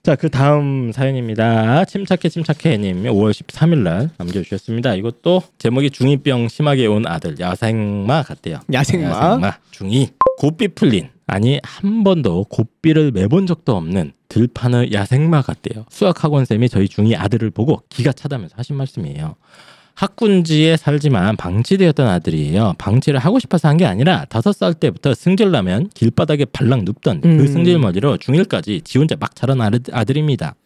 자, 그 다음 사연입니다. 침착해 님이 5월 13일 날 남겨주셨습니다. 이것도 제목이 중2병 심하게 온 아들 야생마 같대요. 야생마? 중2 고삐 풀린, 아니 한 번도 고삐를 매본 적도 없는 들판의 야생마 같대요. 수학학원쌤이 저희 중2 아들을 보고 기가 차다면서 하신 말씀이에요. 학군지에 살지만 방치되었던 아들이에요. 방치를 하고 싶어서 한 게 아니라 5살 때부터 승질나면 길바닥에 발랑 눕던 그 승질머리로 중1까지 지 혼자 막 자란 아들입니다.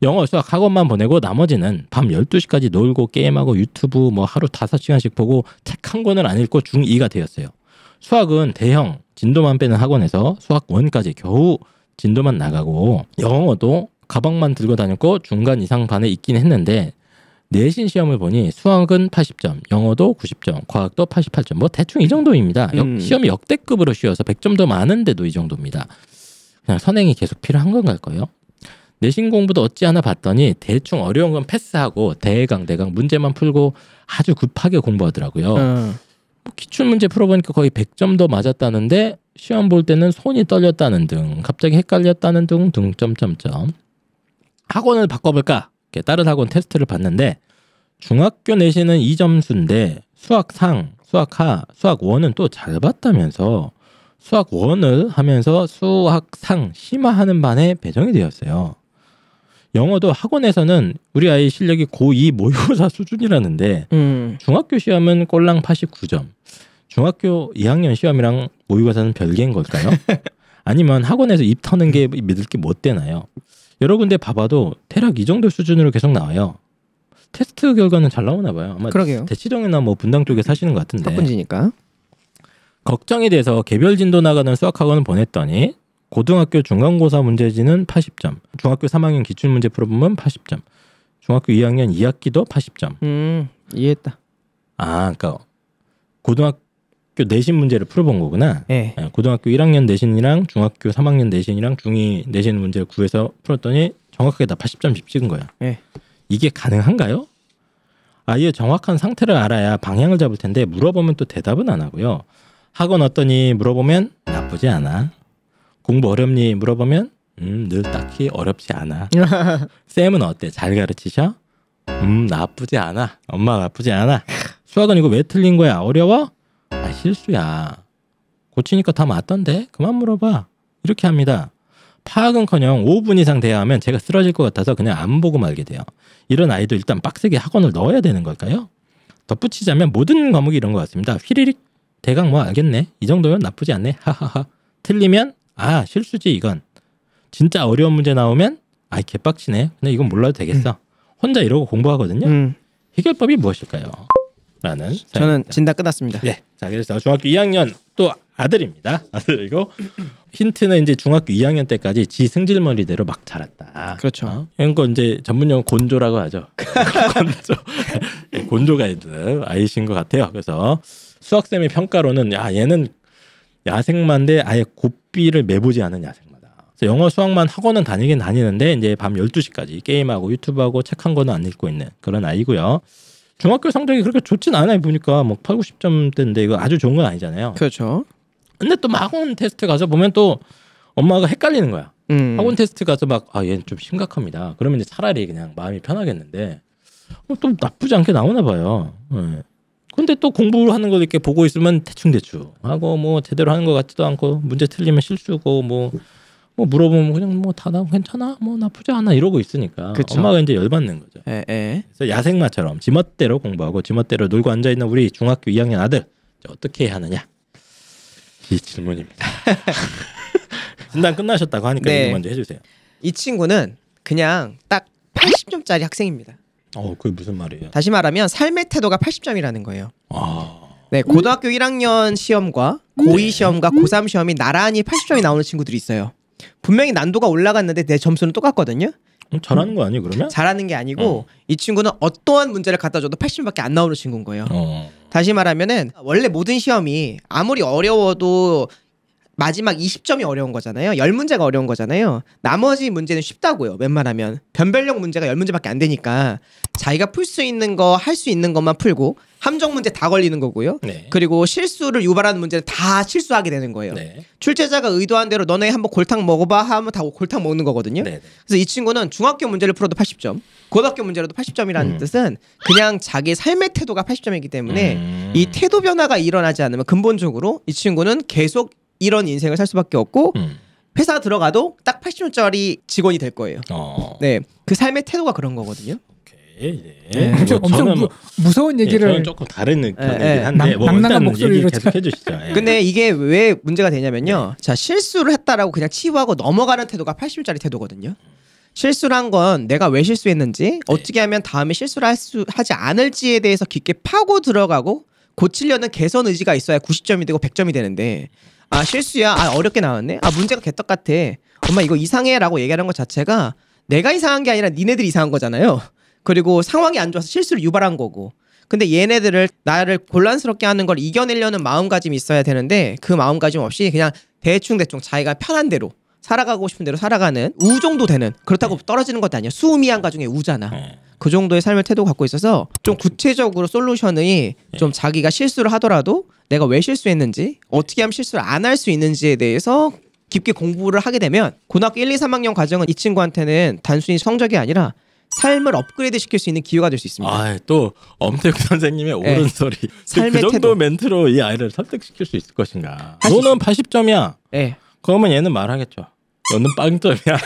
영어 수학 학원만 보내고 나머지는 밤 12시까지 놀고 게임하고 유튜브 뭐 하루 5시간씩 보고 책 한 권을 안 읽고 중2가 되었어요. 수학은 대형 진도만 빼는 학원에서 수학 1까지 겨우 진도만 나가고, 영어도 가방만 들고 다녔고 중간 이상 반에 있긴 했는데 내신 시험을 보니 수학은 80점, 영어도 90점, 과학도 88점. 뭐 대충 이 정도입니다. 시험이 역대급으로 쉬워서 100점 더 많은데도 이 정도입니다. 그냥 선행이 계속 필요한 건갈까요? 내신 공부도 어찌하나 봤더니 대충 어려운 건 패스하고 대강 문제만 풀고 아주 급하게 공부하더라고요. 뭐 기출문제 풀어보니까 거의 100점도 맞았다는데 시험 볼 때는 손이 떨렸다는 등, 갑자기 헷갈렸다는 등 점점점. 학원을 바꿔볼까? 다른 학원 테스트를 봤는데 중학교 내신은 2점수인데 수학상, 수학하, 수학 1은 또 잘 봤다면서 수학 1을 하면서 수학상 심화하는 반에 배정이 되었어요. 영어도 학원에서는 우리 아이 실력이 고2 모의고사 수준이라는데 중학교 시험은 꼴랑 89점. 중학교 2학년 시험이랑 모의고사는 별개인 걸까요? 아니면 학원에서 입 터는 게 믿을 게 못 되나요? 여러 군데 봐봐도 대략 이 정도 수준으로 계속 나와요. 테스트 결과는 잘 나오나 봐요. 아마 그러게요. 대치동이나 뭐 분당 쪽에 사시는 것 같은데. 학군지니까. 걱정이 돼서 개별 진도 나가는 수학학원을 보냈더니 고등학교 중간고사 문제지는 80점, 중학교 3학년 기출문제 풀어보면 80점, 중학교 2학년 2학기도 80점. 이해했다. 아, 그러니까 고등학교 내신 문제를 풀어본 거구나. 네. 고등학교 1학년 내신이랑 중학교 3학년 내신이랑 중2 내신 문제를 구해서 풀었더니 정확하게 다 80점씩 찍은 거야. 네. 이게 가능한가요? 아이의 정확한 상태를 알아야 방향을 잡을 텐데 물어보면 또 대답은 안 하고요. 학원 어떠니 물어보면 나쁘지 않아. 공부 어렵니 물어보면 늘 딱히 어렵지 않아. 쌤은 어때? 잘 가르치셔? 나쁘지 않아. 엄마 나쁘지 않아. 수학은 이거 왜 틀린 거야? 어려워? 아, 실수야. 고치니까 다 맞던데? 그만 물어봐. 이렇게 합니다. 파악은커녕 5분 이상 돼야 하면 제가 쓰러질 것 같아서 그냥 안 보고 말게 돼요. 이런 아이도 일단 빡세게 학원을 넣어야 되는 걸까요? 덧붙이자면 모든 과목이 이런 것 같습니다. 휘리릭 대강 뭐 알겠네. 이 정도면 나쁘지 않네. 하하하. 틀리면 아 실수지 이건. 진짜 어려운 문제 나오면 아 개빡치네. 근데 이건 몰라도 되겠어. 혼자 이러고 공부하거든요. 해결법이 무엇일까요? 라는 저는 진단 끝났습니다. 네. 자, 그래서 중학교 2학년 또 아들입니다. 아들이고 힌트는 이제 중학교 2학년 때까지 지 승질머리대로 막 자랐다. 그렇죠. 이런 거 이제 전문용어 곤조라고 하죠. 곤조가 있는 아이신 것 같아요. 그래서 수학쌤의 평가로는 야 얘는 야생마인데 아예 고삐를 매보지 않은 야생마다. 그래서 영어 수학만 학원은 다니긴 다니는데 이제 밤 12시까지 게임하고 유튜브하고 책 한 권은 안 읽고 있는 그런 아이고요. 중학교 성적이 그렇게 좋진 않아요. 보니까 뭐 8, 90점대인데 이거 아주 좋은 건 아니잖아요. 그렇죠. 근데 또 막 학원 테스트 가서 보면 또 엄마가 헷갈리는 거야. 학원 테스트 가서 막 아 얘는 좀 심각합니다. 그러면 이제 차라리 그냥 마음이 편하겠는데 또 나쁘지 않게 나오나 봐요. 네. 근데 또 공부를 하는 거 이렇게 보고 있으면 대충 하고 뭐 제대로 하는 것 같지도 않고 문제 틀리면 실수고 뭐 물어보면 그냥 뭐 다 나 괜찮아 뭐 나쁘지 않아 이러고 있으니까 그쵸. 엄마가 이제 열받는 거죠. 에. 그래서 야생마처럼 지멋대로 공부하고 지멋대로 놀고 앉아 있는 우리 중학교 2학년 아들 어떻게 해야 하느냐 이 질문입니다. 진단 끝나셨다고 하니까 네. 이거 먼저 해주세요. 이 친구는 그냥 딱 80점짜리 학생입니다. 그게 무슨 말이에요? 다시 말하면 삶의 태도가 80점이라는 거예요. 아, 네, 고등학교 1학년 시험과 고2 시험과 고3 시험이 나란히 80점이 나오는 친구들이 있어요. 분명히 난도가 올라갔는데 내 점수는 똑같거든요. 잘하는 거 아니에요 그러면? 잘하는 게 아니고 이 친구는 어떠한 문제를 갖다 줘도 80점밖에 안 나오는 친구인 거예요. 다시 말하면은 원래 모든 시험이 아무리 어려워도 마지막 20점이 어려운 거잖아요. 10문제가 어려운 거잖아요. 나머지 문제는 쉽다고요. 웬만하면. 변별력 문제가 10문제밖에 안 되니까 자기가 풀 수 있는 거, 할 수 있는 것만 풀고 함정 문제 다 걸리는 거고요. 네. 그리고 실수를 유발하는 문제는 다 실수하게 되는 거예요. 네. 출제자가 의도한 대로 너네 한번 골탕 먹어봐 하면 다 골탕 먹는 거거든요. 네. 그래서 이 친구는 중학교 문제를 풀어도 80점, 고등학교 문제라도 80점이라는 뜻은 그냥 자기 삶의 태도가 80점이기 때문에 이 태도 변화가 일어나지 않으면 근본적으로 이 친구는 계속 이런 인생을 살 수밖에 없고 회사 들어가도 딱 80점짜리 직원이 될 거예요. 네, 그 삶의 태도가 그런 거거든요. 네. 엄청 무서운 얘기를 저는 조금 다른 편이긴 한데 뭐 낭낭한 일단 목소리로 얘기 계속 해주시죠. 예. 근데 이게 왜 문제가 되냐면요. 자, 실수를 했다라고 그냥 치부하고 넘어가는 태도가 80점짜리 태도거든요. 실수를 한 건 내가 왜 실수했는지 어떻게 하면 다음에 실수를 하지 않을지에 대해서 깊게 파고 들어가고 고치려는 개선 의지가 있어야 90점이 되고 100점이 되는데 아 실수야, 아 어렵게 나왔네, 아 문제가 개떡 같아, 엄마 이거 이상해라고 얘기하는 것 자체가 내가 이상한 게 아니라 니네들이 이상한 거잖아요. 그리고 상황이 안 좋아서 실수를 유발한 거고. 근데 얘네들을 나를 곤란스럽게 하는 걸 이겨내려는 마음가짐이 있어야 되는데 그 마음가짐 없이 그냥 대충 자기가 편한 대로 살아가고 싶은 대로 살아가는 우 정도 되는, 그렇다고 떨어지는 것도 아니야. 수미양가 중에 우잖아. 그 정도의 삶을 태도 갖고 있어서 좀 구체적으로 솔루션이 좀 자기가 실수를 하더라도 내가 왜 실수했는지, 어떻게 하면 실수를 안 할 수 있는지에 대해서 깊게 공부를 하게 되면 고등학교 1, 2, 3학년 과정은 이 친구한테는 단순히 성적이 아니라 삶을 업그레이드 시킬 수 있는 기회가 될 수 있습니다. 아, 또 엄태욱 선생님의 옳은 소리. 삶의 그 정도 태도. 멘트로 이 아이를 설득시킬 수 있을 것인가. 너는 80점이야. 네. 그러면 얘는 말하겠죠. 너는 빵점이야.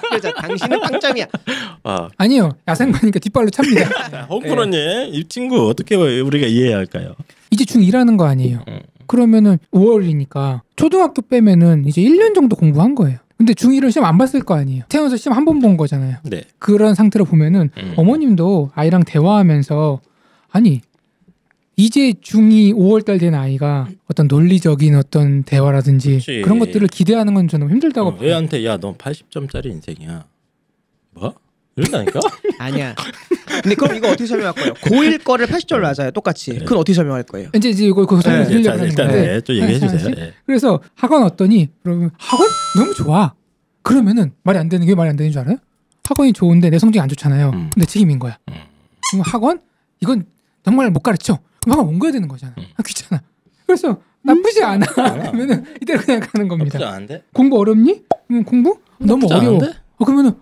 그렇죠. 당신은 빵점이야. 아니요. 야생마니까 뒷발로 찹니다. 홍프로님, 이 친구 어떻게 우리가 이해해야 할까요? 이제 중2라는 거 아니에요. 그러면은 5월이니까 초등학교 빼면은 이제 1년 정도 공부한 거예요. 근데 중1은 시험 안 봤을 거 아니에요. 태어나서 시험 한 번 본 거잖아요. 네. 그런 상태로 보면은 어머님도 아이랑 대화하면서 아니 이제 중2 5월달 된 아이가 어떤 논리적인 어떤 대화라든지 그치. 그런 것들을 기대하는 건 저는 힘들다고 봐요. 얘한테 야, 너 80점짜리 인생이야. 뭐? 이런다니까? 아니야. 근데 그럼 이거 어떻게 설명할 거예요? 고1 거를 80점을 맞아요. 똑같이. 그건 어떻게 설명할 거예요? 이제 이거 그 설명 드리려고 하는 일단 건데 좀 얘기해 주세요. 네. 그래서 학원 왔더니 그러면 학원? 너무 좋아. 그러면은 말이 안 되는 게 말이 안 되는 줄 알아요? 학원이 좋은데 내 성적이 안 좋잖아요. 근데 책임인 거야. 그럼 학원? 이건 정말 못 가르쳐. 그럼 학원 옮겨야 되는 거잖아. 귀찮아. 그래서 나쁘지 않아. 그러면은 이대로 그냥 가는 겁니다. 나쁘지 않은데? 공부 어렵니? 공부? 너무 나쁘지 어려워. 않은데? 그러면은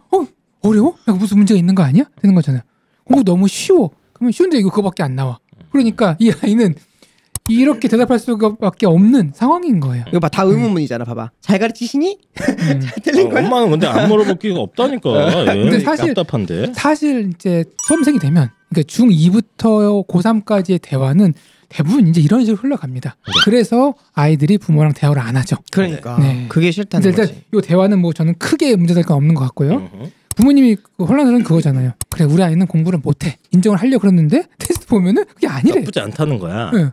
어려워? 야, 무슨 문제가 있는 거 아니야? 되는 거잖아요. 공부 너무 쉬워. 그러면 쉬운데 이거 그거밖에 안 나와. 그러니까 이 아이는 이렇게 대답할 수밖에 없는 상황인 거예요. 이거 봐, 다 의문문이잖아. 봐봐. 잘 가르치시니? 잘 들린 거야? 엄마는 근데 안 물어볼 기회가 없다니까. 근데 사실 답답한데. 사실 이제 수험생이 되면 그러니까 중2부터 고3까지의 대화는 대부분 이제 이런 식으로 흘러갑니다. 그래서 아이들이 부모랑 대화를 안 하죠. 그러니까 네. 그게 싫다는 근데 거지. 일단 이 대화는 뭐 저는 크게 문제될 건 없는 것 같고요. 부모님이 혼란스러운 그거잖아요. 그래 우리 아이는 공부를 못해. 인정을 하려고 그랬는데 테스트 보면은 그게 아니래. 나쁘지 않다는 거야. 네.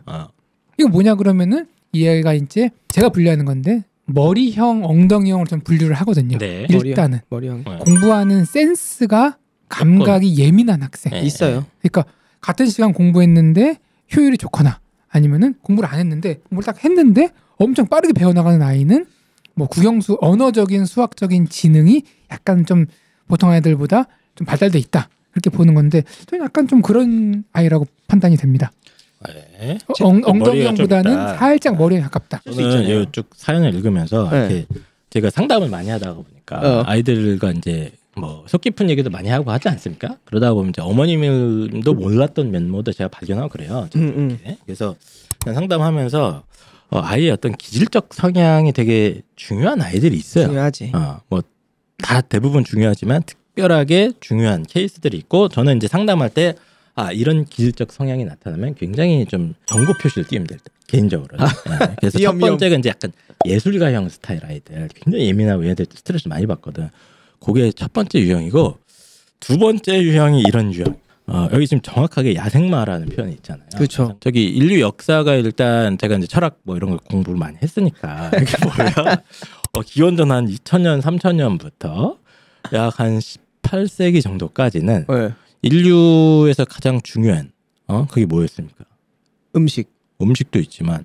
이거 뭐냐 그러면은 이 아이가 이제 제가 분류하는 건데 머리형, 엉덩이형으로 좀 분류를 하거든요. 네. 일단은 머리형. 공부하는 센스가 감각이 예민한 학생. 네. 있어요. 그러니까 같은 시간 공부했는데 효율이 좋거나 아니면은 공부를 안 했는데 공부를 딱 했는데 엄청 빠르게 배워나가는 아이는 뭐 국영수 언어적인 수학적인 지능이 약간 좀 보통 아이들보다 좀 발달돼 있다 이렇게 보는 건데 저는 약간 좀 그런 아이라고 판단이 됩니다. 네. 엉덩이형보다는 살짝 머리에 가깝다. 저는 쭉 사연을 읽으면서 네. 이렇게 제가 상담을 많이 하다가 보니까 아이들과 이제 뭐 속 깊은 얘기도 많이 하고 하지 않습니까? 그러다 보면 이제 어머님도 몰랐던 면모도 제가 발견하고 그래요. 그래서 상담하면서 아이의 어떤 기질적 성향이 되게 중요한 아이들이 있어요. 중요하지. 뭐 다 대부분 중요하지만 특별하게 중요한 케이스들이 있고 저는 이제 상담할 때 이런 기질적 성향이 나타나면 굉장히 좀 경고 표시를 띄우면 될 때 개인적으로. 네. 그래서 첫 번째가 이제 약간 예술가형 스타일 아이들 굉장히 예민하고 얘들 스트레스 많이 받거든. 그게 첫 번째 유형이고 두 번째 유형이 이런 유형. 여기 지금 정확하게 야생마라는 표현이 있잖아요. 그렇죠. 저기 인류 역사가 일단 제가 이제 철학 뭐 이런 걸 공부를 많이 했으니까 이게 뭐야? 기원전 한 2000년, 3000년부터 약 한 18세기 정도까지는 네. 인류에서 가장 중요한 그게 뭐였습니까? 음식. 음식도 있지만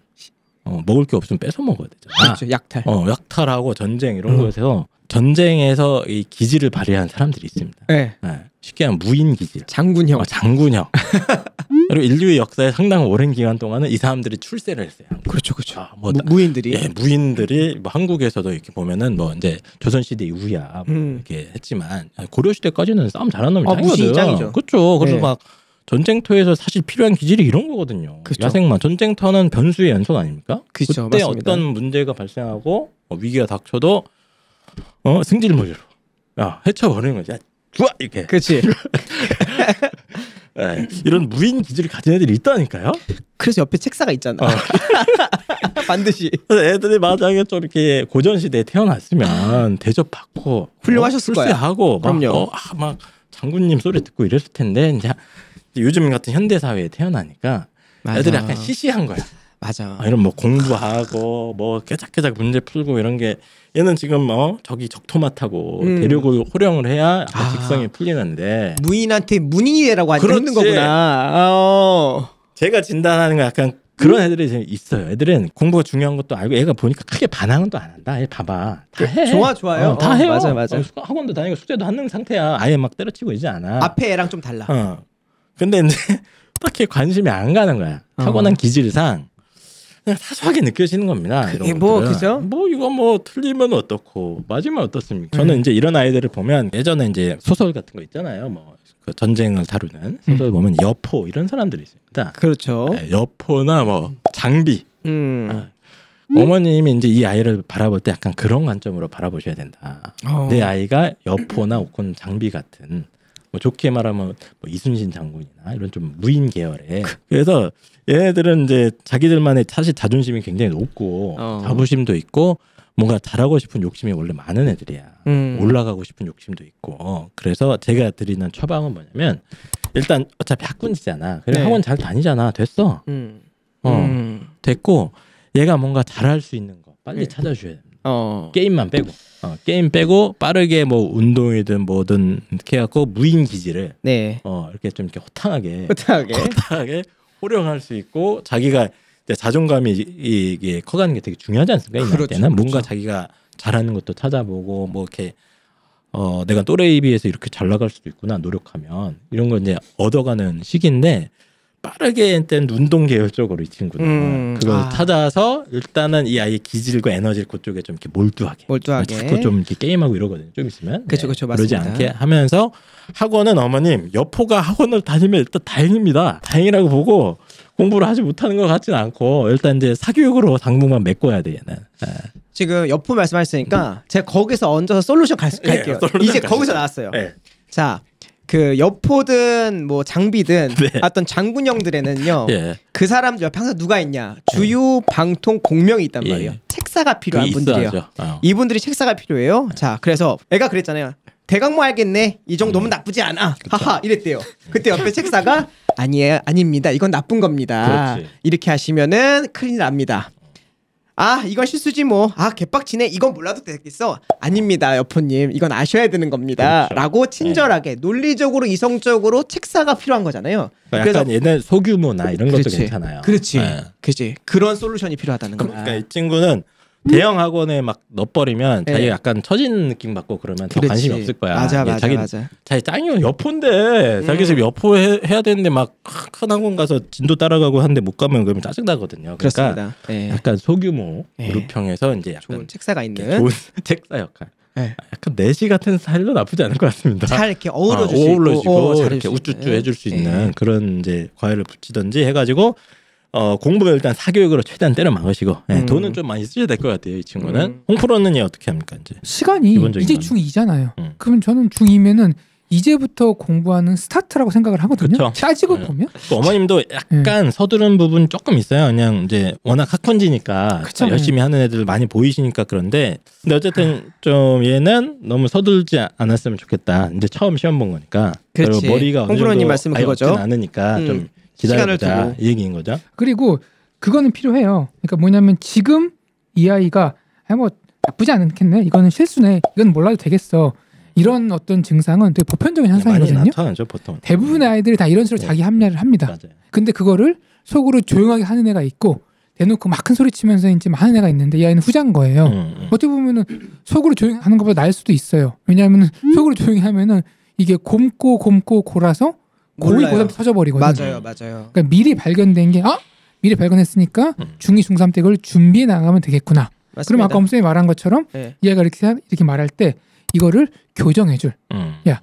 먹을 게 없으면 뺏어 먹어야 되잖아. 그렇죠. 약탈. 약탈하고 전쟁 이런 거에서 전쟁에서 이 기지를 발휘하는 사람들이 있습니다. 네. 쉽게 하면 무인 기질. 장군형. 장군형. 그리고 인류의 역사에 상당히 오랜 기간 동안은 이 사람들이 출세를 했어요. 그렇죠, 그렇죠. 무인들이. 예, 무인들이 뭐 한국에서도 이렇게 보면은 뭐 이제 조선시대 이후야 뭐 이렇게 했지만 고려 시대까지는 싸움 잘하는 놈이 짱이거든. 무신이 짱이죠. 그렇죠. 그래서 네. 막 전쟁터에서 사실 필요한 기질이 이런 거거든요. 그쵸. 야생마. 전쟁터는 변수의 연속 아닙니까? 그쵸, 그때 맞습니다. 어떤 문제가 발생하고 위기가 닥쳐도 승질머리로 해쳐버리는 거지. 좋아 이렇게. 그렇지. 네, 이런 무인 기질을 가진 애들이 있다니까요. 그래서 옆에 책사가 있잖아. 반드시. 애들이 만약에 좀 이렇게 고전 시대에 태어났으면 대접받고 훌륭하셨을 거야. 하고 그럼요. 막 장군님 소리 듣고 이랬을 텐데 이제 요즘 같은 현대 사회에 태어나니까 맞아. 애들이 약간 시시한 거야. 맞아. 이런 뭐 공부하고 뭐 깨작깨작 문제 풀고 이런 게 얘는 지금 저기 적토마타고 대륙을 호령을 해야 직성이 풀리는데 무인한테 문인이라고 하니까 그렇지. 힘든 거구나. 제가 진단하는 건 약간 그런 애들이 이제 있어요. 애들은 공부가 중요한 것도 알고 얘가 보니까 크게 반항은 또 안 한다. 얘 봐봐. 다 해. 좋아요. 다 해요. 맞아. 학원도 다니고 숙제도 하는 상태야. 아예 막 때려치고 있지 않아. 앞에 애랑 좀 달라. 근데 이제 딱히 관심이 안 가는 거야. 타고난 기질상 그냥 사소하게 느껴지는 겁니다. 그게 뭐 그죠? 뭐 이거 뭐 틀리면 어떻고 맞으면 어떻습니까? 저는 이제 이런 아이들을 보면 예전에 이제 소설 같은 거 있잖아요. 뭐 그 전쟁을 다루는 소설 보면 여포 이런 사람들이 있습니다. 그렇죠. 네, 여포나 뭐 장비. 음. 어머님이 이제 이 아이를 바라볼 때 약간 그런 관점으로 바라보셔야 된다. 내 아이가 여포나 혹은 장비 같은 뭐 좋게 말하면 뭐 이순신 장군이나 이런 좀 무인 계열의 그래서 얘네들은 이제 자기들만의 사실 자존심이 굉장히 높고 자부심도 있고 뭔가 잘하고 싶은 욕심이 원래 많은 애들이야. 올라가고 싶은 욕심도 있고 그래서 제가 드리는 처방은 뭐냐면 일단 어차피 학군이잖아. 그래 네. 학원 잘 다니잖아. 됐어. 됐고 얘가 뭔가 잘할 수 있는 거 빨리 찾아줘야 됩니다. 게임만 빼고 게임 빼고 빠르게 뭐 운동이든 뭐든 이렇게 해갖고 무인 기질을 이렇게 좀 이렇게 호탕하게 호령할 수 있고 자기가 이제 자존감이 이게 커가는 게 되게 중요하지 않습니까? 이 나이 때는 뭔가 자기가 잘하는 것도 찾아보고 뭐 이렇게 내가 또래에 비해서 이렇게 잘 나갈 수도 있구나 노력하면 이런 거 이제 얻어가는 시기인데 빠르게 일단 운동 계열적으로 이 친구는 그걸 찾아서 일단은 이 아이의 기질과 에너지를 그쪽에 좀 이렇게 몰두하게 자꾸 좀 이렇게 게임하고 이러거든요. 좀 있으면 그렇죠, 그러지 맞습니다. 않게 하면서 학원은 어머님 여포가 학원을 다니면 일단 다행입니다. 다행이라고 보고 공부를 하지 못하는 것 같지는 않고 일단 이제 사교육으로 당분간 메꿔야 돼 얘는. 지금 여포 말씀하셨으니까 제가 거기서 얹어서 솔루션 갈게요. 이제 거기서 나왔어요. 자. 그 여포든 뭐 장비든 어떤 장군형들에는요 그 사람들 옆에 항상 누가 있냐 주유 방통 공명이 있단 말이에요. 책사가 필요한 분들이에요. 이분들이 책사가 필요해요. 자 그래서 애가 그랬잖아요. 대강 뭐 알겠네 이 정도면 나쁘지 않아 하하 이랬대요. 그때 옆에 책사가 아니에요 아닙니다 이건 나쁜 겁니다. 이렇게 하시면은 큰일 납니다. 이건 실수지 뭐. 개빡치네. 이건 몰라도 되겠어. 아닙니다, 여포님. 이건 아셔야 되는 겁니다. 라고 친절하게 논리적으로 이성적으로 책사가 필요한 거잖아요. 그래서 약간 얘는 소규모나 이런 것도 괜찮아요. 그렇지. 그런 솔루션이 필요하다는 거야. 그러니까 이 친구는 대형 학원에 막 넣어버리면 자기가 약간 처진 느낌 받고 그러면 더 관심이 없을 거야. 맞아. 자기 짱이요 여포인데 자기 지금 여포 해야 되는데 막 큰 학원 가서 진도 따라가고 하는데 못 가면 그러면 짜증 나거든요. 그러니까 약간 소규모 그룹형에서 이제 약간 좋은 책사가 있는 좋은 책사 역할. 약간 내시 같은 스타일도 나쁘지 않을 것 같습니다. 잘 이렇게 어우러주시고 이렇게 우쭈쭈 해줄 수 있는 그런 이제 과외를 붙이든지 해가지고. 공부는 일단 사교육으로 최대한 때려 막으시고 돈은 좀 많이 쓰셔야 될 것 같아요. 이 친구는. 홍프로는 어떻게 합니까? 이제 시간이 이제 중2잖아요. 그럼 저는 중2면은 이제부터 공부하는 스타트라고 생각을 하거든요. 그쵸? 따지고 보면 어머님도 약간 서두른 부분 조금 있어요. 그냥 이제 워낙 학군지니까 열심히 하는 애들 많이 보이시니까 그런데 근데 어쨌든 좀 얘는 너무 서둘지 않았으면 좋겠다. 이제 처음 시험 본 거니까 그리고 머리가 어느 정도 말씀 아예 그거죠. 없진 않으니까 좀 기다려보자 이 얘기인 거죠. 그리고 그거는 필요해요. 그러니까 뭐냐면 지금 이 아이가 뭐 나쁘지 않겠네. 이거는 실수네. 이건 몰라도 되겠어. 이런 어떤 증상은 되게 보편적인 현상이거든요. 많이 나타나죠, 보통. 대부분의 아이들이 다 이런 식으로 자기 합리화를 합니다. 맞아요. 근데 그거를 속으로 조용하게 하는 애가 있고 대놓고 막 큰 소리 치면서 이제 막 하는 애가 있는데 이 아이는 후자인 거예요. 어떻게 보면은 속으로 조용히 하는 것보다 나을 수도 있어요. 왜냐하면 속으로 조용히 하면은 이게 곰고 골아서 고이 몰라요. 고담 터져버리거든요. 맞아요. 그러니까 미리 발견된 게 미리 발견했으니까 중2, 중3 때 그걸 준비해 나가면 되겠구나. 맞습니다. 그럼 아까 엄쌤이 말한 것처럼 네. 이 아이가 이렇게 말할 때 이거를 교정해줄. 야,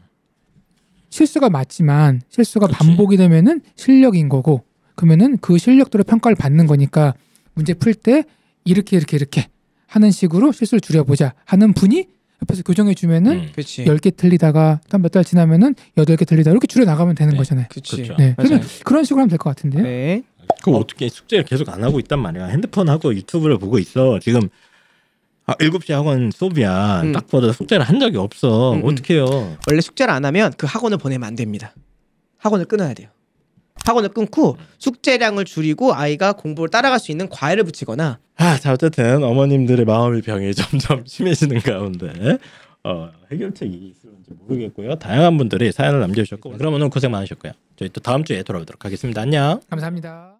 실수가 맞지만 실수가 그치. 반복이 되면은 실력인 거고 그러면은 그 실력대로 평가를 받는 거니까 문제 풀 때 이렇게 하는 식으로 실수를 줄여보자 하는 분이 옆에서 교정해 주면은 그렇지. 10개 틀리다가 또 몇 달 지나면은 8개 틀리다가 이렇게 줄여 나가면 되는 네. 거잖아요. 그렇지. 그렇죠. 네. 맞아요. 그래서 그런 식으로 하면 될 것 같은데요. 네. 그 어떻게 숙제를 계속 안 하고 있단 말이야. 핸드폰하고 유튜브를 보고 있어. 지금 7시 학원 수업이야. 딱 봐도 숙제를 한 적이 없어. 어떡해요. 원래 숙제를 안 하면 그 학원을 보내면 안 됩니다. 학원을 끊어야 돼요. 학원을 끊고 숙제량을 줄이고 아이가 공부를 따라갈 수 있는 과외를 붙이거나. 자 어쨌든 어머님들의 마음의 병이 점점 심해지는 가운데 해결책이 있을지 모르겠고요. 다양한 분들이 사연을 남겨주셨고 그럼 오늘 고생 많으셨고요. 저희 또 다음 주에 돌아오도록 하겠습니다. 안녕. 감사합니다.